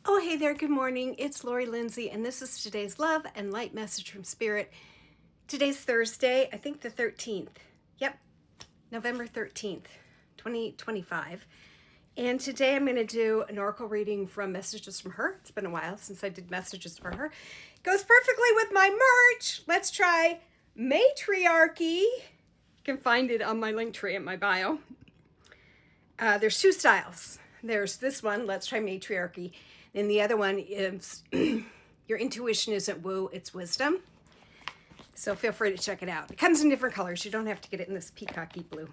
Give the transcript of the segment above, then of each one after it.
Oh, hey there, good morning. It's Lori Lindsay, and this is today's Love and Light Message from Spirit. Today's Thursday, I think the 13th. Yep, November 13th, 2025. And today I'm going to do an oracle reading from Messages from Her. It's been a while since I did Messages for Her. It goes perfectly with my merch. Let's try Matriarchy. You can find it on my link tree in my bio. There's two styles. There's this one, Let's Try Matriarchy. And the other one is Your Intuition Isn't Woo, It's Wisdom. So feel free to check it out. It comes in different colors. You don't have to get it in this peacocky blue.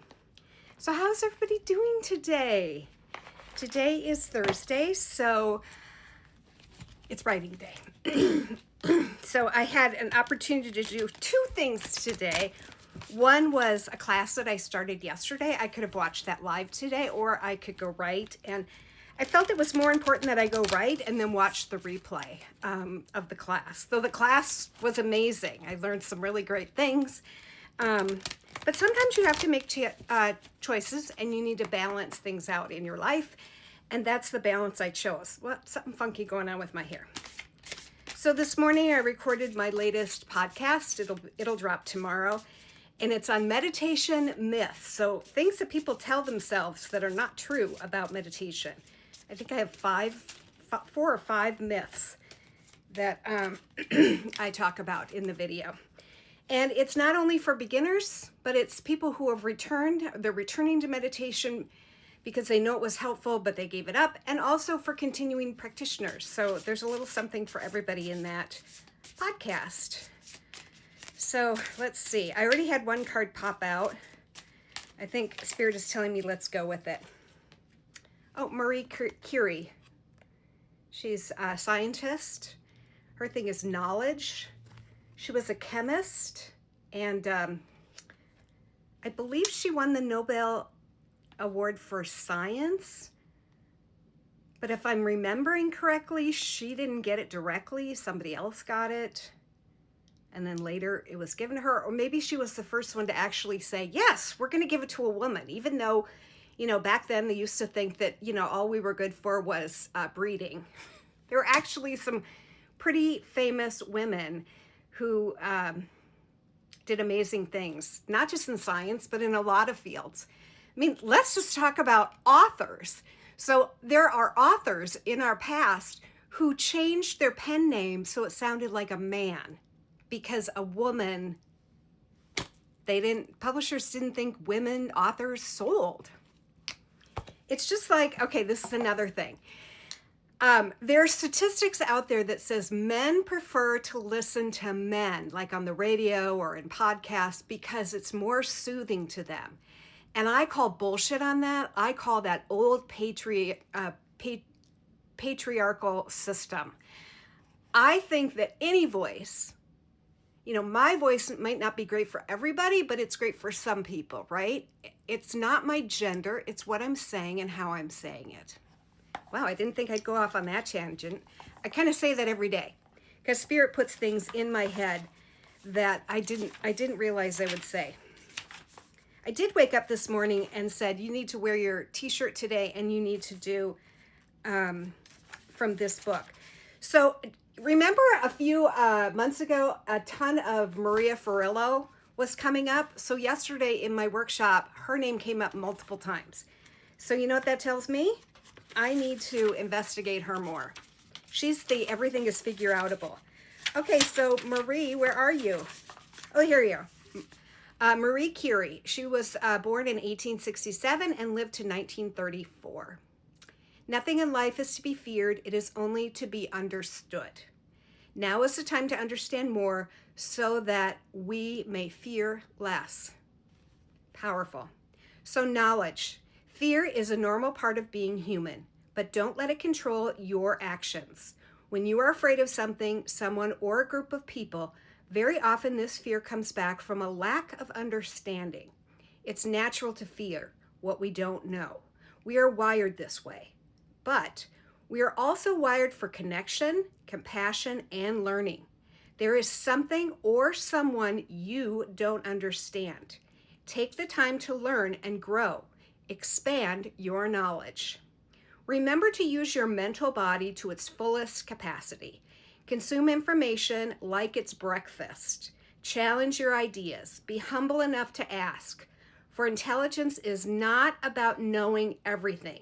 So how's everybody doing today? Today is Thursday, so it's writing day. So I had an opportunity to do two things today. One was a class that I started yesterday. I could have watched that live today, or I could go write. And I felt it was more important that I go write and then watch the replay of the class. Though the class was amazing. I learned some really great things. But sometimes you have to make choices, and you need to balance things out in your life. And that's the balance I chose. Well, something funky going on with my hair. So this morning I recorded my latest podcast. It'll drop tomorrow. And it's on meditation myths. So things that people tell themselves that are not true about meditation. I think I have four or five myths that I talk about in the video. And it's not only for beginners, but it's people who have returned. They're returning to meditation because they know it was helpful, but they gave it up. And also for continuing practitioners. So there's a little something for everybody in that podcast. So let's see. I already had one card pop out. I think Spirit is telling me let's go with it. Oh, Marie Curie. She's a scientist. Her thing is knowledge. She was a chemist, and I believe she won the Nobel Award for Science. But if I'm remembering correctly, she didn't get it directly. Somebody else got it. And then later it was given to her, or maybe she was the first one to actually say, yes, we're going to give it to a woman, even though, back then they used to think that, all we were good for was breeding. There were actually some pretty famous women who did amazing things, not just in science, but in a lot of fields. I mean, let's just talk about authors. So there are authors in our past who changed their pen name so it sounded like a man. Because a woman, publishers didn't think women authors sold. It's just like, okay, this is another thing. There are statistics out there that says men prefer to listen to men, like on the radio or in podcasts, because it's more soothing to them. And I call bullshit on that. I call that old patriarchal system. I think that any voice, my voice might not be great for everybody, but it's great for some people, right? It's not my gender, it's what I'm saying and how I'm saying it. Wow, I didn't think I'd go off on that tangent. I kind of say that every day because Spirit puts things in my head that I didn't realize I would say. I did wake up this morning and said, you need to wear your t-shirt today and you need to do from this book. So remember a few months ago, a ton of Maria Ferrillo was coming up. So yesterday in my workshop, her name came up multiple times. So you know what that tells me? I need to investigate her more. She's the everything is figure outable. Okay, so Marie, where are you? Oh, here you are. Marie Curie. She was born in 1867 and lived to 1934. Nothing in life is to be feared. It is only to be understood. Now is the time to understand more so that we may fear less. Powerful. So knowledge. Fear is a normal part of being human, but don't let it control your actions. When you are afraid of something, someone, or a group of people, very often this fear comes back from a lack of understanding. It's natural to fear what we don't know. We are wired this way. But we are also wired for connection, compassion, and learning. There is something or someone you don't understand. Take the time to learn and grow. Expand your knowledge. Remember to use your mental body to its fullest capacity. Consume information like it's breakfast. Challenge your ideas. Be humble enough to ask. For intelligence is not about knowing everything.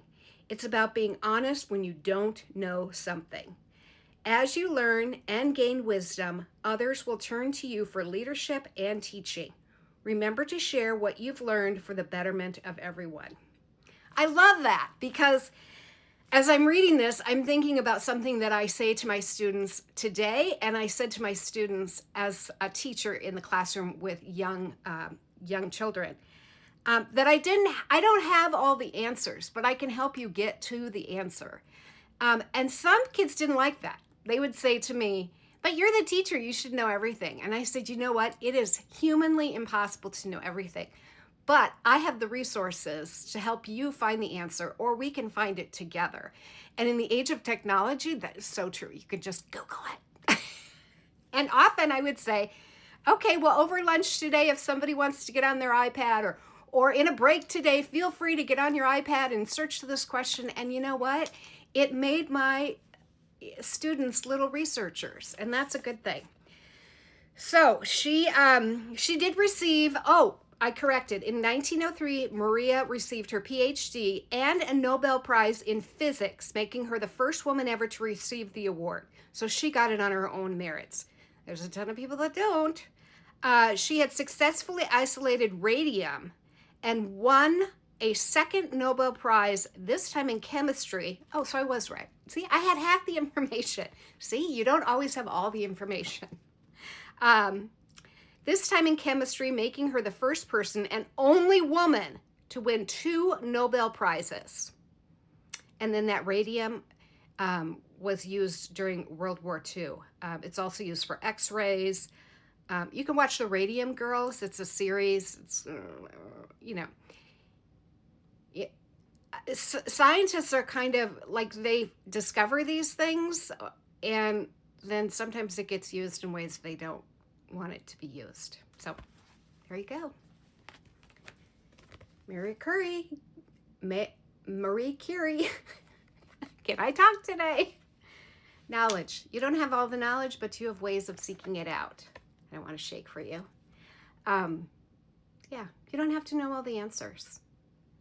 It's about being honest when you don't know something. As you learn and gain wisdom, others will turn to you for leadership and teaching. Remember to share what you've learned for the betterment of everyone. I love that because as I'm reading this, I'm thinking about something that I say to my students today, and I said to my students as a teacher in the classroom with young children, that I don't have all the answers, but I can help you get to the answer. And some kids didn't like that. They would say to me, "But you're the teacher, you should know everything." And I said, you know what? It is humanly impossible to know everything. But I have the resources to help you find the answer, or we can find it together. And in the age of technology, that is so true. You could just Google it. And often I would say, okay, well, over lunch today, if somebody wants to get on their iPad or in a break today, feel free to get on your iPad and search this question. And you know what? It made my students little researchers, and that's a good thing. So she did receive, I corrected. In 1903, Maria received her PhD and a Nobel Prize in physics, making her the first woman ever to receive the award. So she got it on her own merits. There's a ton of people that don't. She had successfully isolated radium and won a second Nobel Prize, this time in chemistry. Oh, so I was right. See, I had half the information. See, you don't always have all the information. This time in chemistry, making her the first person and only woman to win 2 Nobel Prizes. And then that radium was used during World War II. It's also used for x-rays. You can watch The Radium Girls. It's a series. It's, scientists are kind of like, they discover these things, and then sometimes it gets used in ways they don't want it to be used. So there you go. Marie Curie. Can I talk today? Knowledge. You don't have all the knowledge, but you have ways of seeking it out. I want to shake for you. Yeah, you don't have to know all the answers.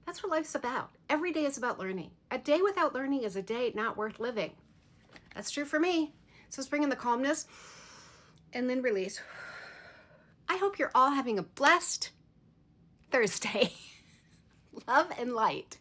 That's what life's about. Every day is about learning. A day without learning is a day not worth living. That's true for me. So let's bring in the calmness and then release. I hope you're all having a blessed Thursday. Love and light.